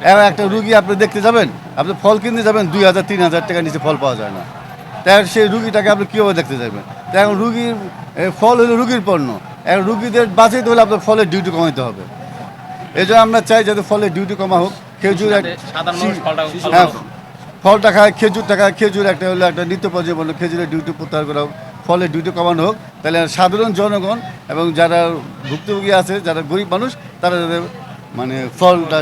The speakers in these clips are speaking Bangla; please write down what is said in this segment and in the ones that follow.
এবার একটা রুগী আপনি দেখতে যাবেন, আপনি ফল কিনতে যাবেন 2,000-3,000 টাকার নিচে ফল পাওয়া যায় না। তাই সেই রুগীটাকে আপনি কীভাবে দেখতে যাবেন? তাই এখন রুগীর ফল হলো রুগীর পণ্য। এখন রুগীদের বাঁচাইতে হলে আপনার ফলের ডিউটি কমাইতে হবে। এই জন্য আমরা চাই যাতে ফলের ডিউটি কমা হোক। খেজুর হ্যাঁ, ফলটা খায়, খেজুরটা খায়, খেজুর একটা হলো একটা নিত্য প্রয়োজনীয় পণ্য, খেজুরের ডিউটি প্রত্যাহার করা হোক, ফলের ডিউটি কমানো হোক। তাহলে সাধারণ জনগণ এবং যারা ভুক্তভোগী আছে, যারা গরিব মানুষ, তারা যাতে মানে ফলটা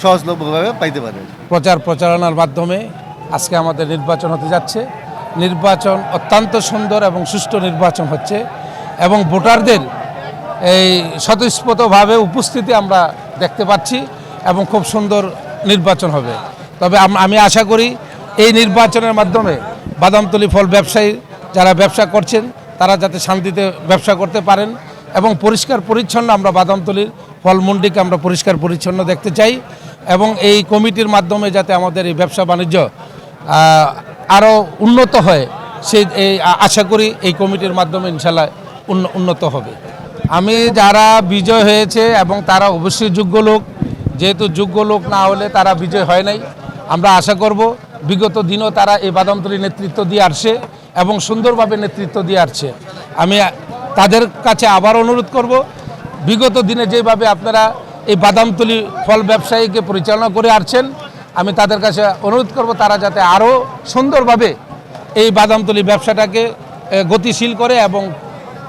সহজলভ্যভাবে পাইতে পারে। প্রচারণার মাধ্যমে আজকে আমাদের নির্বাচন হতে যাচ্ছে। নির্বাচন অত্যন্ত সুন্দর এবং সুষ্ঠু নির্বাচন হচ্ছে এবং ভোটারদের এই স্বতঃস্ফূর্তভাবে উপস্থিতি আমরা দেখতে পাচ্ছি এবং খুব সুন্দর নির্বাচন হবে। তবে আমি আশা করি এই নির্বাচনের মাধ্যমে বাদামতলী ফল ব্যবসায়ী যারা ব্যবসা করছেন তারা যাতে শান্তিতে ব্যবসা করতে পারেন এবং পরিষ্কার পরিচ্ছন্ন আমরা বাদামতলীর ফল মন্ডিকে আমরা পরিষ্কার পরিচ্ছন্ন দেখতে চাই এবং এই কমিটির মাধ্যমে যাতে আমাদের এই ব্যবসা বাণিজ্য আরও উন্নত হয় সেই আশা করি এই কমিটির মাধ্যমে ইনশাল্লাহ উন্নত হবে। আমি যারা বিজয় হয়েছে এবং তারা অবশ্যই যোগ্য লোক, যেহেতু যোগ্য লোক না হলে তারা বিজয় হয় নাই। আমরা আশা করব বিগত দিনও তারা এই বাদামতলী নেতৃত্ব দিয়ে আসছে এবং সুন্দরভাবে নেতৃত্ব দিয়ে আসছে। আমি তাদের কাছে আবার অনুরোধ করব, বিগত দিনে যেভাবে আপনারা এই বাদামতলী ফল ব্যবসায়ীকে পরিচালনা করে আসছেন, আমি তাদের কাছে অনুরোধ করব তারা যাতে আরও সুন্দরভাবে এই বাদামতলী ব্যবসাটাকে গতিশীল করে এবং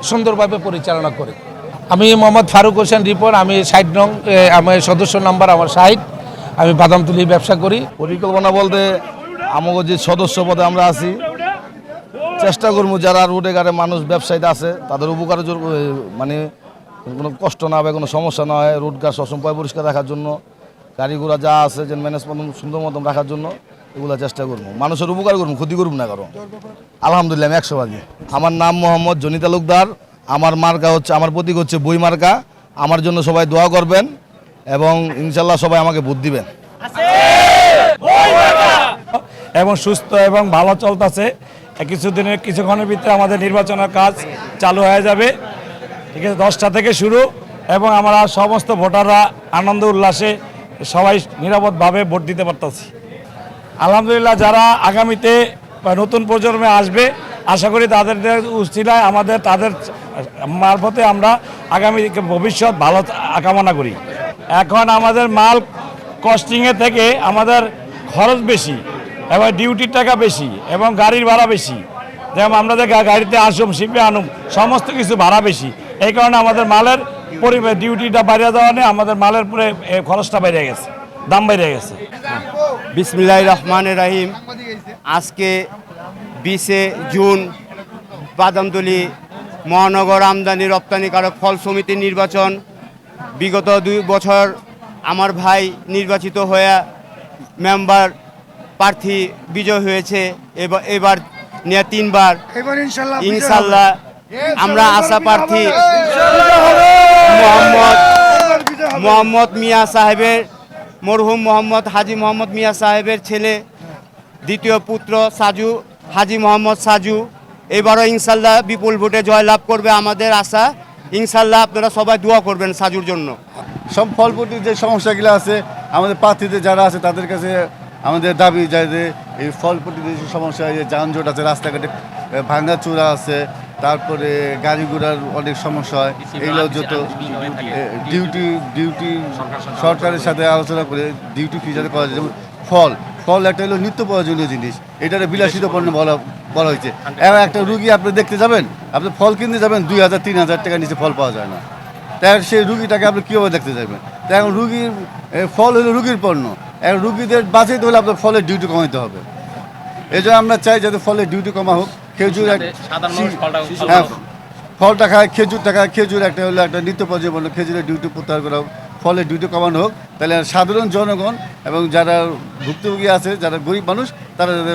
সুন্দরভাবে পরিচালনা করে। আমি মোহাম্মদ ফারুক হোসেন রিপন, আমি 60 নং, আমার সদস্য নাম্বার আমার 60। আমি বাদামতলী ব্যবসা করি। পরিকল্পনা বলতে আমাকে যে সদস্য পদে আমরা আছি, চেষ্টা করবো যারা রোডে ঘাটে মানুষ ব্যবসায়ীতে আছে তাদের উপকারের জন্য, মানে কোনো কষ্ট না হবে, কোনো সমস্যা না হয়, রোডঘাট সবসময় পরিষ্কার রাখার জন্য, গাড়ি ঘোড়া যা আছে যে ম্যানেজমেন্ট সুন্দর মতন রাখার জন্য এগুলো চেষ্টা করবো। মানুষের উপকার করবো, ক্ষতি করবো না কারো। আলহামদুলিল্লাহ আমি 100 আমার নাম মোহাম্মদ জনি তালুকদার। আমার মার্কা হচ্ছে, আমার প্রতীক হচ্ছে বই মার্কা। আমার জন্য সবাই দোয়া করবেন এবং ইনশাল্লাহ সবাই আমাকে ভোট দিবেন। এবং সুস্থ এবং ভালো চলতেছে। কিছুক্ষণের ভিতরে আমাদের নির্বাচনের কাজ চালু হয়ে যাবে। ঠিক আছে, 10টা থেকে শুরু এবং আমরা সমস্ত ভোটাররা আনন্দ উল্লাসে সবাই নিরাপদভাবে ভোট দিতে পারতেছি। আলহামদুলিল্লাহ, যারা আগামীতে নতুন প্রজন্মে আসবে আশা করি তাদের উচিলায় তাদের মারফতে আমরা আগামী ভবিষ্যৎ ভালো কামনা করি। এখন আমাদের মাল কস্টিংয়ে থেকে আমাদের খরচ বেশি এবং ডিউটির টাকা বেশি এবং গাড়ির ভাড়া বেশি। যেমন আমরা যে গাড়িতে আসুম, শিপে আনুম, সমস্ত কিছু ভাড়া বেশি। এই কারণে আমাদের মালের ডিউটিটা বাড়িয়ে দেওয়া নেই, আমাদের মালের পরে খরচটা বেড়ে গেছে, দাম বেড়ে গেছে। বিসমিল্লাহির রহমানির রহিম। আজকে 20 জুন বাদামতলী মহানগর আমদানি রপ্তানিকারক ফল সমিতির নির্বাচন। বিগত 2 বছর আমার ভাই নির্বাচিত হয়ে মেম্বার প্রার্থী বিজয় হয়েছে। এবার নিয়ে 3 বার ইনশাল্লাহ আমরা আশা প্রার্থী মোহাম্মদ মিয়া সাহেবের, মরহুম মোহাম্মদ হাজি মোহাম্মদ মিয়া সাহেবের ছেলে, দ্বিতীয় পুত্র সাজু, হাজি মোহাম্মদ সাজু। এবারও ইনশাল্লাহ বিপুল ভোটে জয়লাভ করবে আমাদের আশা। ইনশাল্লাহ আপনারা সবাই দোয়া করবেন সাজুর জন্য। সব ফলপ্রতির যে সমস্যাগুলো আছে আমাদের প্রার্থীদের যারা আছে তাদের কাছে আমাদের দাবি যায় যে এই ফলপ্রতির যে সমস্যা, যে যানজট আছে, রাস্তাঘাটে ভাঙাচোরা আছে, তারপরে গাড়ি ঘোড়ার অনেক সমস্যা হয়, এইগুলো যত ডিউটি সরকারের সাথে আলোচনা করে ডিউটি ফি যাতে করা যায়। যেমন ফল একটা হলো নিত্য প্রয়োজনীয় জিনিস, এটার বিলাসিত পণ্য বলা হয়েছে। এবং একটা রুগী আপনি দেখতে যাবেন, আপনি ফল কিনতে যাবেন 2,000-3,000 টাকার নিচে ফল পাওয়া যায় না। তাই সেই রুগীটাকে আপনি কীভাবে দেখতে যাবেন? তাই এখন রুগীর ফল হলো রুগীর পণ্য। এখন রুগীদের বাঁচাইতে হলে আপনার ফলের ডিউটি কমাইতে হবে। এই জন্য আমরা চাই যাতে ফলের ডিউটি কমা হোক। খেজুর হ্যাঁ, ফলটা খায়, খেজুরটা খায়, খেজুর একটা হলো একটা নিত্য প্রয়োজনীয় পণ্য, খেজুরের ডিউটি প্রত্যাহার করা হোক, ফলের ডিউটি কমানো হোক। তাহলে সাধারণ জনগণ এবং যারা ভুক্তভোগী আছে, যারা গরিব মানুষ, তারা যাতে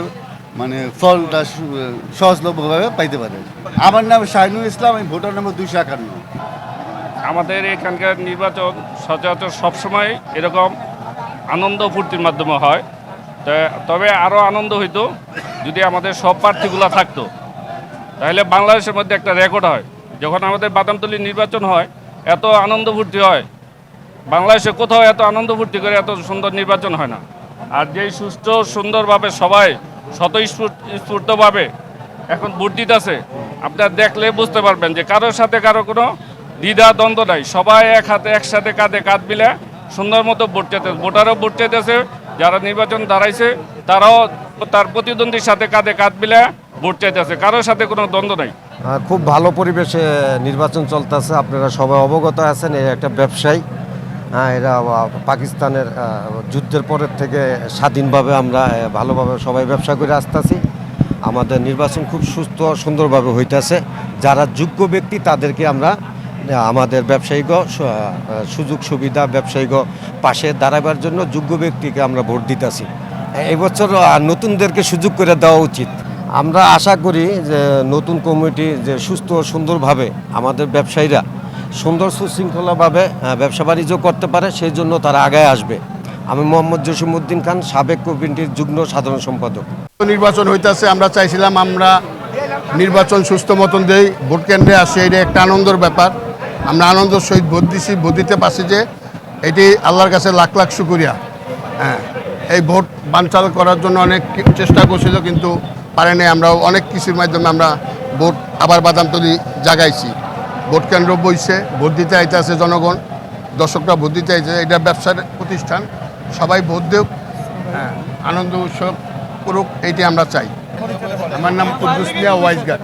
মানে ফলটা সহজলভ্যভাবে পাইতে পারে। আমার নাম শাহিনুল ইসলাম, আমি ভোটার নম্বর 251। আমাদের এখানকার নির্বাচন সচরাচর সবসময় এরকম আনন্দ ফুর্তির মাধ্যমে হয়। তবে আরও আনন্দ হইতো যদি আমাদের সব প্রার্থীগুলো থাকতো, তাহলে বাংলাদেশের মধ্যে একটা রেকর্ড হয়। যখন আমাদের বাদামতলী নির্বাচন হয় এত আনন্দ ফুর্তি হয়, বাংলাদেশে কোথাও এত আনন্দ ফুর্তি করে এত সুন্দর নির্বাচন হয় না। আর যেই সুষ্ঠু সুন্দরভাবে সবাই স্বতঃস্ফূর্তভাবে এখন ভোট দিতেছে, আপনারা দেখলে বুঝতে পারবেন যে কারোর সাথে কারো কোনো দ্বিধা দ্বন্দ্ব নাই। সবাই এক হাতে একসাথে কাঁধে কাঁধ মিলে সুন্দর মতো ভোট চাইতেছে, ভোটারও ভোট চাইতেছে, যারা নির্বাচন দাঁড়াইছে তারাও তার প্রতিদ্বন্দ্বীর সাথে কাঁধে কাঁধ মিলে ভোট চাইতেছে, কারোর সাথে কোনো দ্বন্দ্ব নাই। খুব ভালো পরিবেশে নির্বাচন চলতেছে। আপনারা সবাই অবগত আছেন, এই একটা ব্যবসায়ী, এরা পাকিস্তানের যুদ্ধের পরের থেকে স্বাধীনভাবে আমরা ভালোভাবে সবাই ব্যবসা করে আসতেছি। আমাদের নির্বাচন খুব সুস্থ সুন্দরভাবে হইতেছে। যারা যোগ্য ব্যক্তি তাদেরকে আমরা আমাদের ব্যবসায়িক সুযোগ সুবিধা ব্যবসায়িক পাশে দাঁড়াবার জন্য যোগ্য ব্যক্তিকে আমরা ভোট দিতেছি। এবছর নতুনদেরকে সুযোগ করে দেওয়া উচিত। আমরা আশা করি যে নতুন কমিটি যে সুস্থ সুন্দরভাবে আমাদের ব্যবসায়ীরা সুন্দর সুশৃঙ্খলাভাবে ব্যবসা বাণিজ্য করতে পারে, সেই জন্য তারা আগায় আসবে। আমি মোহাম্মদ জসিমউদ্দিন খান, সাবেক কমিটির যুগ্ম সাধারণ সম্পাদক। নির্বাচন হইতেছে, আমরা চাইছিলাম আমরা নির্বাচন সুস্থ মতন দেই, ভোট কেন্দ্রে আসে, এটা একটা আনন্দের ব্যাপার। আমরা আনন্দের সহিত ভোট দিছি, ভোট দিতে পারছি যে এটি আল্লাহর কাছে লাখ লাখ শুকরিয়া। হ্যাঁ, এই ভোট বানচাল করার জন্য অনেক চেষ্টা করছিল, কিন্তু পারে নাই। আমরা অনেক কিছুর মাধ্যমে আমরা ভোট আবার বাদামতলি জাগাইছি। ভোট কেন্দ্র বইছে, ভোট দিতে আইতে আছে জনগণ, দর্শকরা ভোট দিতে আইছে। এটা ব্যবসার প্রতিষ্ঠান, সবাই ভোট দেব, হ্যাঁ, আনন্দ উৎসব করুক, এইটি আমরা চাই। আমার নাম কুদ্দুস মিয়া ওয়াইজগার।